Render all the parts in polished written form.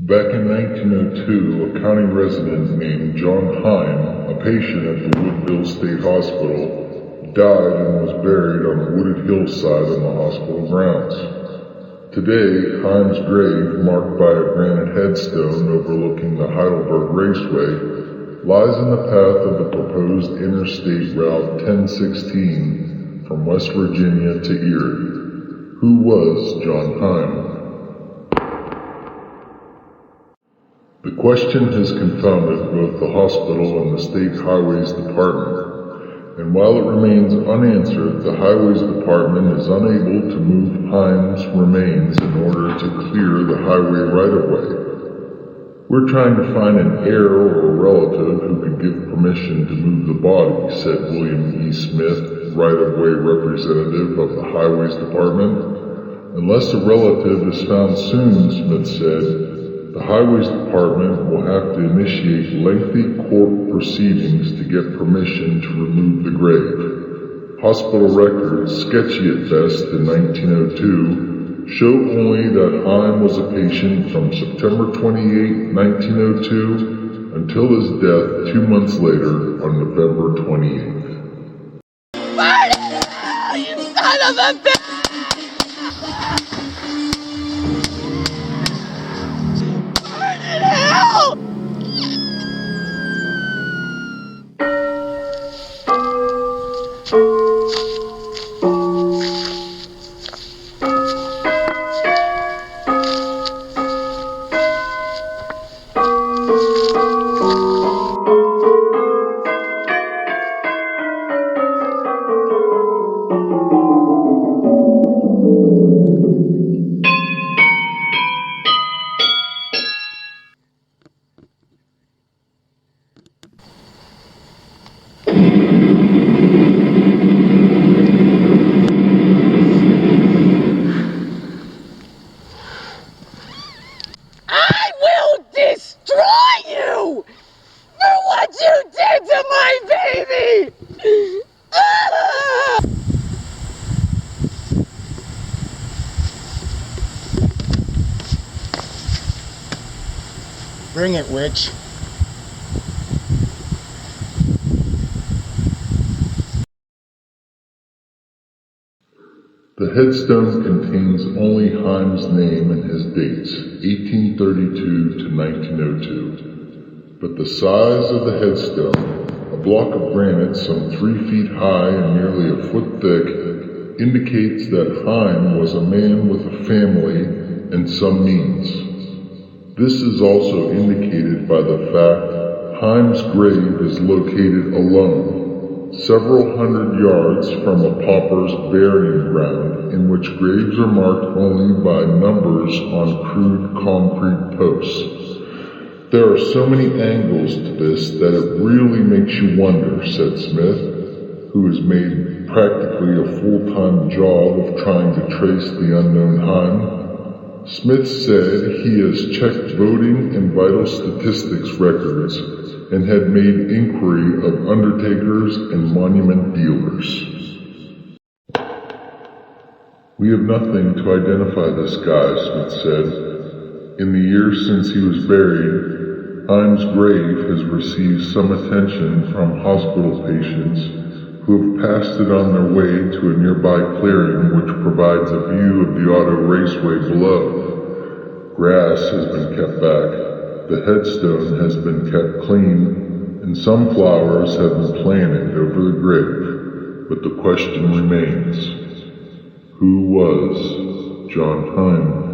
Back in 1902, a county resident named John Heim, a patient at the Woodville State Hospital, died and was buried on a wooded hillside on the hospital grounds. Today, Heim's grave, marked by a granite headstone overlooking the Heidelberg Raceway, lies in the path of the proposed Interstate Route 1016 from West Virginia to Erie. Who was John Heim? The question has confounded both the hospital and the State Highways Department, and while it remains unanswered, the Highways Department is unable to move Heim's remains in order to clear the highway right-of-way. We're trying to find an heir or a relative who could give permission to move the body, said William E. Smith, right-of-way representative of the Highways Department. Unless a relative is found soon, Smith said, the Highways Department will have to initiate lengthy court proceedings to get permission to remove the grave. Hospital records, sketchy at best in 1902, show only that Heim was a patient from September 28, 1902, until his death 2 months later on November 28th. Burn it hell, you son of a bitch! Hell! I will destroy you for what you did to my baby! Ah! Bring it, witch. The headstone contains only Heim's name and his dates, 1832 to 1902. But the size of the headstone, a block of granite some 3 feet high and nearly a foot thick, indicates that Heim was a man with a family and some means. This is also indicated by the fact Heim's grave is located alone, several hundred yards from a pauper's burying ground in which graves are marked only by numbers on crude concrete posts. There are so many angles to this that it really makes you wonder, said Smith, who has made practically a full-time job of trying to trace the unknown Heim. Smith said he has checked voting and vital statistics records and had made inquiry of undertakers and monument dealers. We have nothing to identify this guy, Smith said. In the years since he was buried, Heim's grave has received some attention from hospital patients who have passed it on their way to a nearby clearing which provides a view of the auto raceway below. Grass has been kept back. The headstone has been kept clean, and some flowers have been planted over the grave, but the question remains, who was John Heim?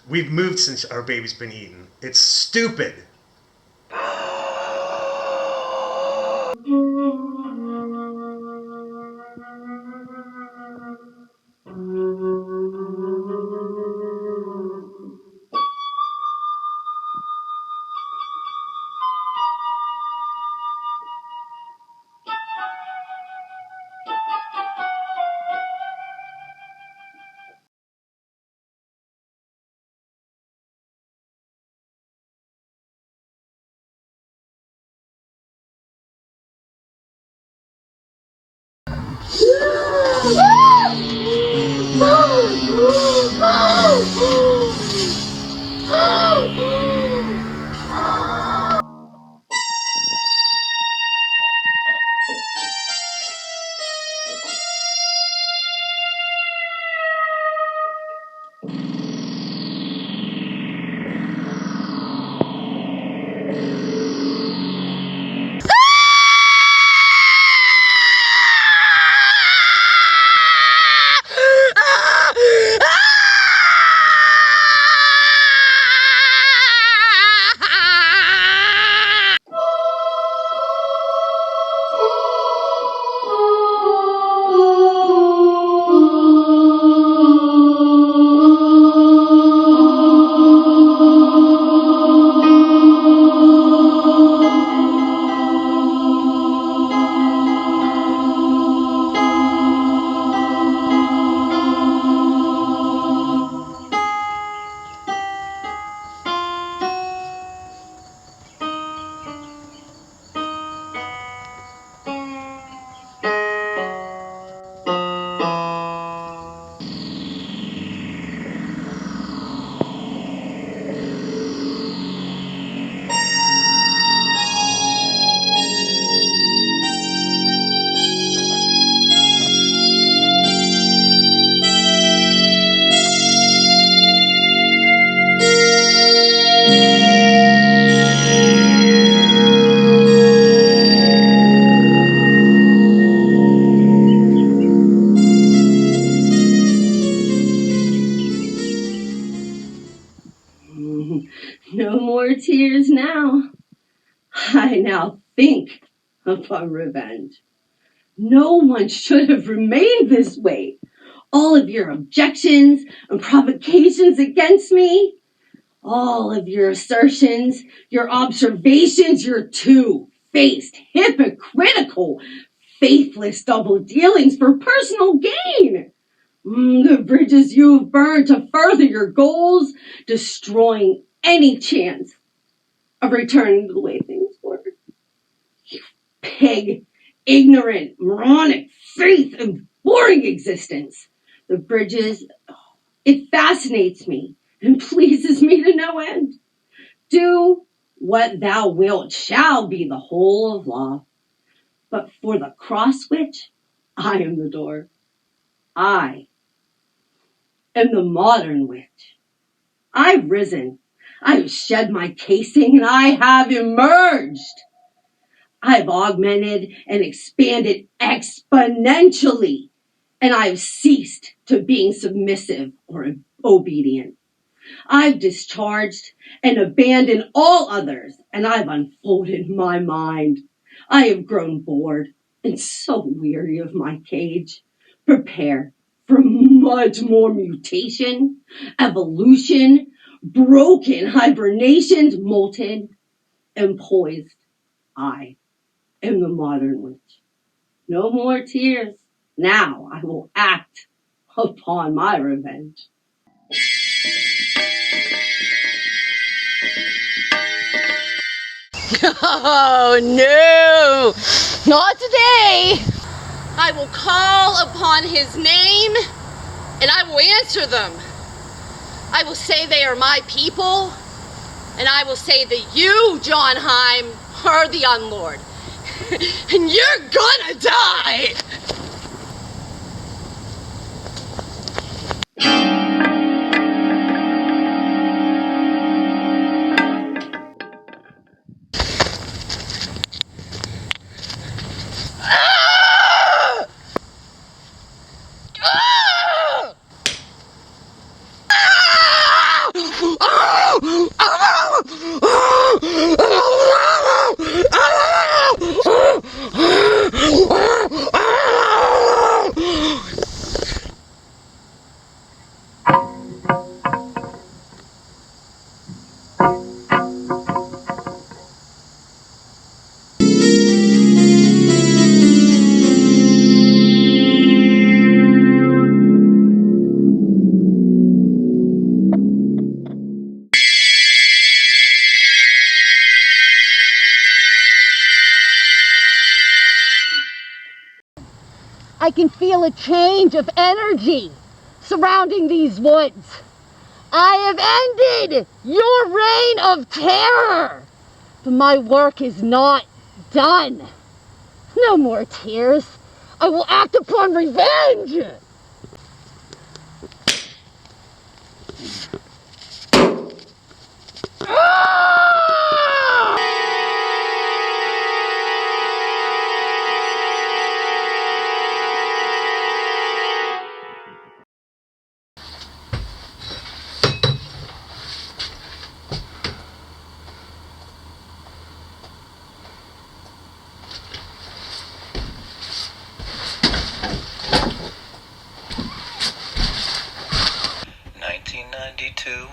We've moved since our baby's been eaten. It's stupid. No more tears now. I now think upon revenge. No one should have remained this way. All of your objections and provocations against me, all of your assertions, your observations, your two-faced, hypocritical, faithless double dealings for personal gain. The bridges you've burned to further your goals, destroying any chance of returning to the way things were. You pig, ignorant, moronic, faith, and boring existence. The bridges, it fascinates me and pleases me to no end. Do what thou wilt shall be the whole of law. But for the cross witch, I am the door. I am the modern witch. I've risen. I've shed my casing and I have emerged. I've augmented and expanded exponentially, and I've ceased to being submissive or obedient. I've discharged and abandoned all others, and I've unfolded my mind. I have grown bored and so weary of my cage. Prepare for much more mutation, evolution, broken hibernations, molten and poised. I am the modern witch. No more tears. Now I will act upon my revenge. Oh, no, not today. I will call upon his name and I will answer them. I will say they are my people, and I will say that you, John Heim, are the Unlord. And you're gonna die! I can feel a change of energy surrounding these woods. I have ended your reign of terror. But my work is not done. No more tears. I will act upon revenge.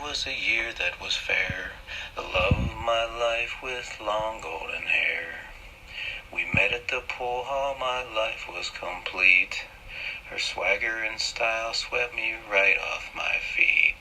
Was a year that was fair, the love of my life with long golden hair. We met at the pool hall, my life was complete. Her swagger and style swept me right off my feet.